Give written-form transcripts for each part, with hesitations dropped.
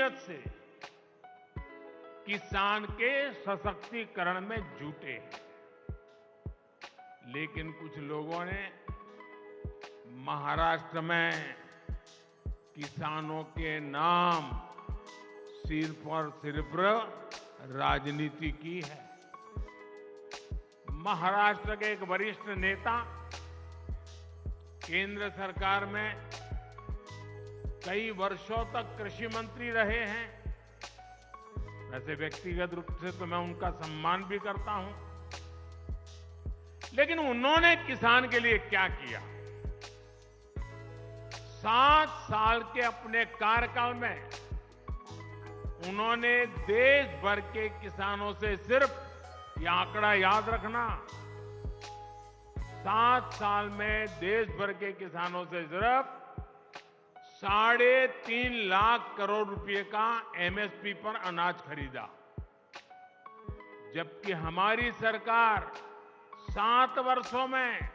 नीयत से किसान के सशक्तिकरण में जुटे हैं। लेकिन कुछ लोगों ने महाराष्ट्र में किसानों के नाम सिर्फ और सिर्फ राजनीति की है। महाराष्ट्र के एक वरिष्ठ नेता केंद्र सरकार में कई वर्षों तक कृषि मंत्री रहे हैं। वैसे व्यक्तिगत रूप से तो मैं उनका सम्मान भी करता हूं, लेकिन उन्होंने किसान के लिए क्या किया? 7 साल के अपने कार्यकाल में उन्होंने देश भर के किसानों से सिर्फ, यह आंकड़ा याद रखना, 7 साल में देश भर के किसानों से सिर्फ 3.5 लाख करोड़ रुपए का एमएसपी पर अनाज खरीदा। जबकि हमारी सरकार 7 वर्षों में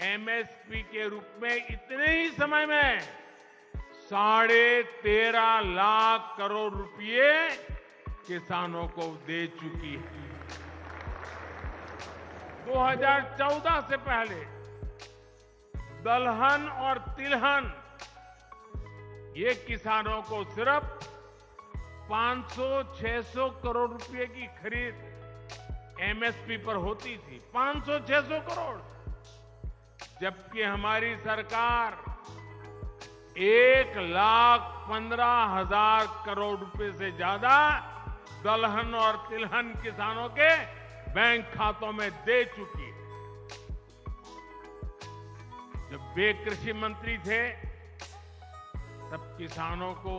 एमएसपी के रूप में इतने ही समय में 13.5 लाख करोड़ रुपए किसानों को दे चुकी है। 2014 से पहले दलहन और तिलहन ये किसानों को सिर्फ 500-600 करोड़ रुपए की खरीद एमएसपी पर होती थी। 500-600 करोड़। जबकि हमारी सरकार 1,15,000 करोड़ रुपए से ज्यादा दलहन और तिलहन किसानों के बैंक खातों में दे चुकी है। जब वे कृषि मंत्री थे तब किसानों को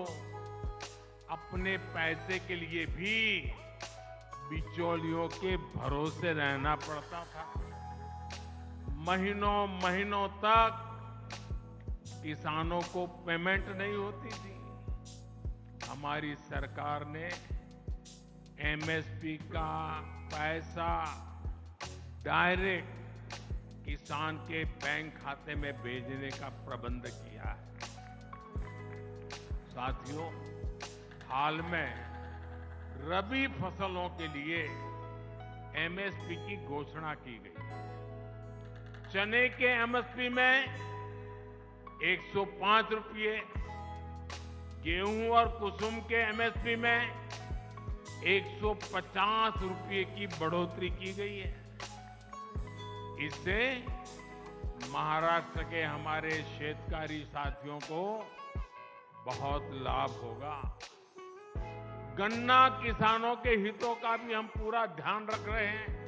अपने पैसे के लिए भी बिचौलियों के भरोसे रहना पड़ता था। महीनों महीनों तक किसानों को पेमेंट नहीं होती थी। हमारी सरकार ने एमएसपी का पैसा डायरेक्ट किसान के बैंक खाते में भेजने का प्रबंध किया है। साथियों, हाल में रबी फसलों के लिए एमएसपी की घोषणा की गई। चने के एमएसपी में 105 रुपये, गेहूं और कुसुम के एमएसपी में 150 रुपये की बढ़ोतरी की गई है। इससे महाराष्ट्र के हमारे शेतकारी साथियों को बहुत लाभ होगा। गन्ना किसानों के हितों का भी हम पूरा ध्यान रख रहे हैं।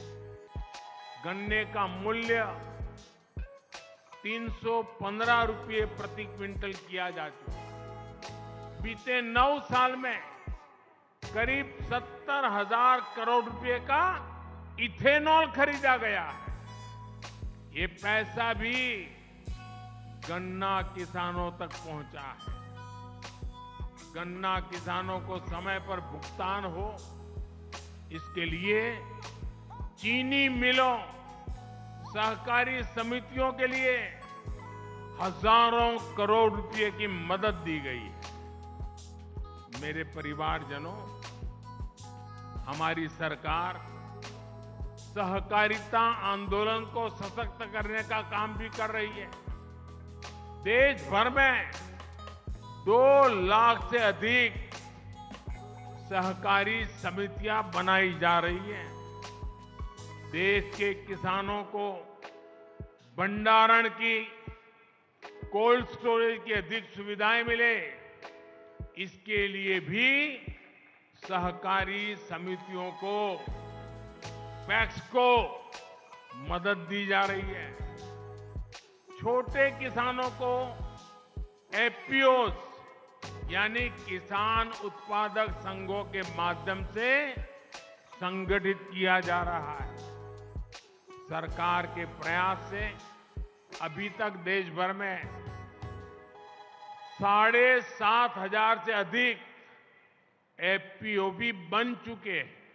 गन्ने का मूल्य 315 रुपये प्रति क्विंटल किया जा चुका है। बीते 9 साल में करीब 70,000 करोड़ रुपए का इथेनॉल खरीदा गया है। ये पैसा भी गन्ना किसानों तक पहुंचा है। गन्ना किसानों को समय पर भुगतान हो, इसके लिए चीनी मिलों, सहकारी समितियों के लिए हजारों करोड़ रुपए की मदद दी गई है। मेरे परिवारजनों, हमारी सरकार सहकारिता आंदोलन को सशक्त करने का काम भी कर रही है। देश भर में 2 लाख से अधिक सहकारी समितियां बनाई जा रही हैं। देश के किसानों को भंडारण की, कोल्ड स्टोरेज की अधिक सुविधाएं मिले, इसके लिए भी सहकारी समितियों को, पैक्स को मदद दी जा रही है। छोटे किसानों को एफपीओस यानी किसान उत्पादक संघों के माध्यम से संगठित किया जा रहा है। सरकार के प्रयास से अभी तक देश भर में 7,500 से अधिक एफपीओ भी बन चुके हैं।